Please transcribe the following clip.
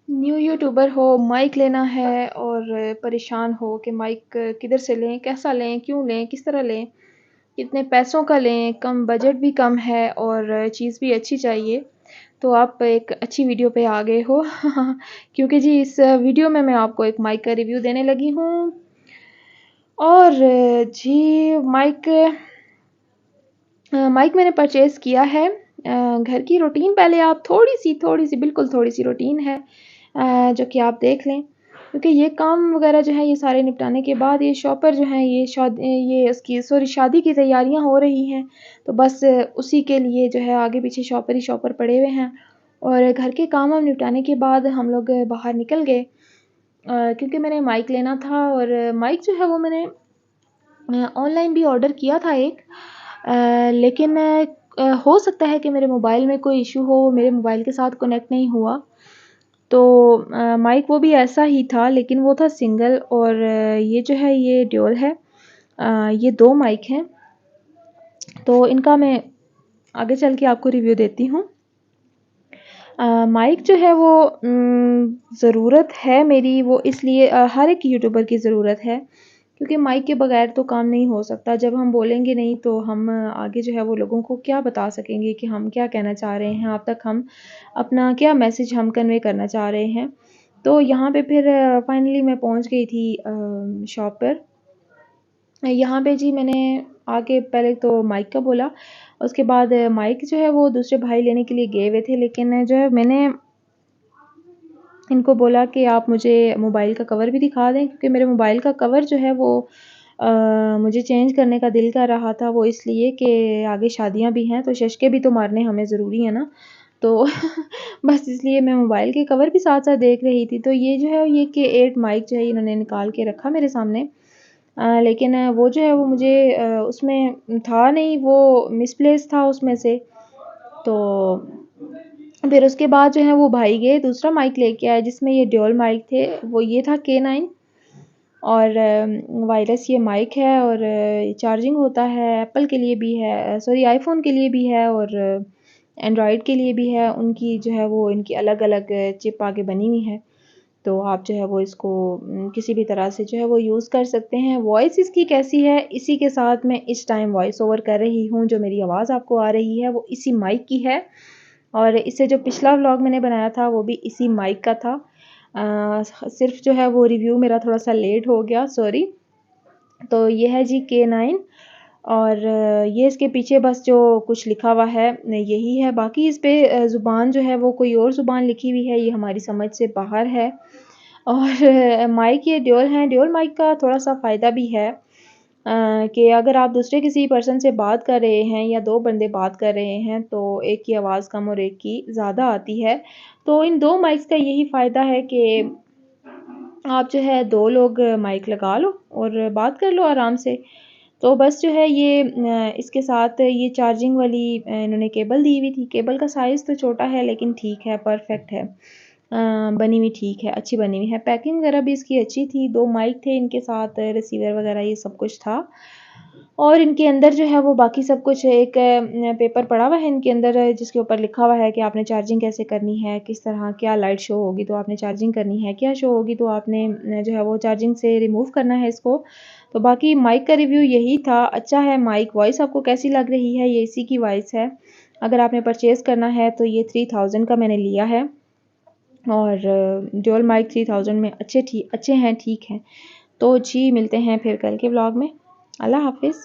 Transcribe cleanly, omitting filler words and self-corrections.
New YouTuber हो, mic लेना है और परेशान हो कि माइक किधर से लें, कैसा लें, क्यों लें, किस तरह लें, कितने पैसों का लें, कम बजट भी कम है और चीज़ भी अच्छी चाहिए, तो आप एक अच्छी वीडियो पे आ गए हो। क्योंकि जी इस वीडियो में मैं आपको एक माइक का रिव्यू देने लगी हूँ और जी माइक मैंने परचेज़ किया है। घर की रूटीन पहले आप थोड़ी-सी बिल्कुल थोड़ी-सी रूटीन है जो कि आप देख लें, क्योंकि ये काम वगैरह जो है ये सारे निपटाने के बाद ये शॉपर जो है ये शादी की तैयारियां हो रही हैं, तो बस उसी के लिए जो है आगे पीछे शॉपर ही शॉपर पड़े हुए हैं और घर के काम वाम निपटाने के बाद हम लोग बाहर निकल गए क्योंकि मैंने माइक लेना था और माइक जो है वो मैंने ऑनलाइन भी ऑर्डर किया था एक लेकिन हो सकता है कि मेरे मोबाइल में कोई इशू हो, मेरे मोबाइल के साथ कनेक्ट नहीं हुआ। तो माइक वो भी ऐसा ही था लेकिन वो था सिंगल और ये जो है ये ड्यूल है। ये 2 माइक हैं, तो इनका मैं आगे चल के आपको रिव्यू देती हूँ। माइक जो है वो ज़रूरत है मेरी, वो इसलिए हर एक यूट्यूबर की ज़रूरत है, क्योंकि माइक के बगैर तो काम नहीं हो सकता। जब हम बोलेंगे नहीं तो हम आगे जो है वो लोगों को क्या बता सकेंगे कि हम क्या कहना चाह रहे हैं, अब तक हम अपना क्या मैसेज हम कन्वे करना चाह रहे हैं। तो यहाँ पे फिर फाइनली मैं पहुँच गई थी शॉप पर। यहाँ पे जी मैंने आके पहले तो माइक का बोला, उसके बाद माइक जो है वो दूसरे भाई लेने के लिए गए हुए थे, लेकिन जो है मैंने इनको बोला कि आप मुझे मोबाइल का कवर भी दिखा दें, क्योंकि मेरे मोबाइल का कवर जो है वो मुझे चेंज करने का दिल कर रहा था, वो इसलिए कि आगे शादियां भी हैं तो शशके भी तो मारने हमें ज़रूरी है ना। तो बस इसलिए मैं मोबाइल के कवर भी साथ साथ देख रही थी। तो ये जो है ये K8 माइक जो है इन्होंने निकाल के रखा मेरे सामने, लेकिन वो जो है वो मुझे उसमें था नहीं, वो मिसप्लेस था उसमें से। तो फिर उसके बाद जो है वो भाई गए दूसरा माइक लेके आए जिसमें ये ड्यूल माइक थे, वो ये था K9 और वायरलेस ये माइक है और चार्जिंग होता है, एप्पल के लिए भी है, सॉरी आईफोन के लिए भी है और एंड्रॉयड के लिए भी है। उनकी जो है वो इनकी अलग-अलग चिप आगे बनी हुई है, तो आप जो है वो इसको किसी भी तरह से जो है वो यूज़ कर सकते हैं। वॉइस इसकी कैसी है, इसी के साथ मैं इस टाइम वॉइस ओवर कर रही हूँ, जो मेरी आवाज़ आपको आ रही है वो इसी माइक की है और इससे जो पिछला व्लॉग मैंने बनाया था वो भी इसी माइक का था। सिर्फ जो है वो रिव्यू मेरा थोड़ा-सा लेट हो गया, सॉरी। तो ये है जी K9 और ये इसके पीछे बस जो कुछ लिखा हुआ है यही है, बाकी इस पे ज़ुबान जो है वो कोई और ज़ुबान लिखी हुई है, ये हमारी समझ से बाहर है। और माइक ये ड्यूल हैं, ड्यूल माइक का थोड़ा-सा फ़ायदा भी है कि अगर आप दूसरे किसी पर्सन से बात कर रहे हैं या 2 बंदे बात कर रहे हैं, तो एक की आवाज़ कम और एक की ज़्यादा आती है। तो इन 2 माइक्स का यही फ़ायदा है कि आप जो है 2 लोग माइक लगा लो और बात कर लो आराम से। तो बस जो है ये इसके साथ ये चार्जिंग वाली इन्होंने केबल दी हुई थी। केबल का साइज़ तो छोटा है लेकिन ठीक है, परफ़ेक्ट है। बनी हुई ठीक है, अच्छी बनी हुई है। पैकिंग वगैरह भी इसकी अच्छी थी, 2 माइक थे इनके साथ, रिसीवर वगैरह ये सब कुछ था। और इनके अंदर जो है वो बाकी सब कुछ एक पेपर पड़ा हुआ है इनके अंदर जिसके ऊपर लिखा हुआ है कि आपने चार्जिंग कैसे करनी है, किस तरह क्या लाइट शो होगी तो आपने चार्जिंग करनी है, क्या शो होगी तो आपने जो है वो चार्जिंग से रिमूव करना है इसको। तो बाकी माइक का रिव्यू यही था, अच्छा है माइक। वॉइस आपको कैसी लग रही है, ये इसी की वॉइस है। अगर आपने परचेज़ करना है तो ये 3000 का मैंने लिया है और ड्यूल माइक 3000 में अच्छे हैं, ठीक हैं। तो जी मिलते हैं फिर कल के व्लॉग में। अल्लाह हाफ़िज़।